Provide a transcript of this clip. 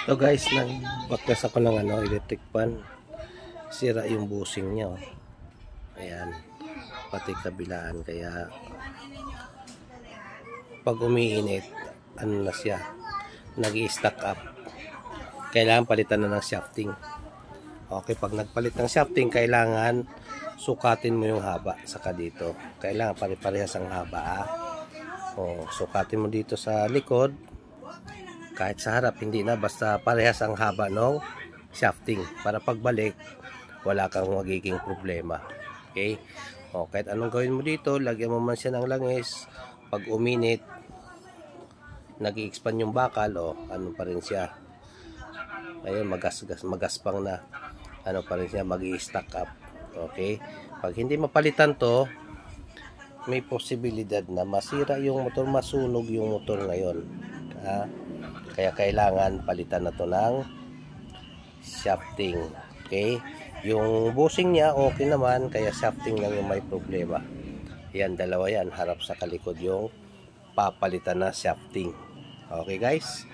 So guys, nagbaklas ako ng electric fan. Sira yung bushing niya. Oh. Ayan. Pati kabilaan. Kaya pag umiinit, na siya, nag-i-stack up. Kailangan palitan na ng shafting. Okay, pag nagpalit ng shafting, kailangan sukatin mo yung haba. Saka dito. Kailangan pare-parehas ang haba. Sukatin mo dito sa likod. Kahit sa harap, hindi na. Basta parehas ang haba ng shafting. Para pagbalik, wala kang magiging problema. Okay? Kahit anong gawin mo dito, lagyan mo man siya ng langis. Pag uminit, nag-i-expand yung bakal, ano pa rin siya. Ayun, magaspang na. Ano pa rin siya, mag-i-stack up. Okay? Pag hindi mapalitan to, may posibilidad na masira yung motor, masunog yung motor ngayon. Kaya kailangan palitan na to ng shafting. Okay? Yung bushing niya okay naman, kaya shafting lang yung may problema. Yan, dalawa yan, harap sa kalikod yung papalitan na shafting. Okay guys?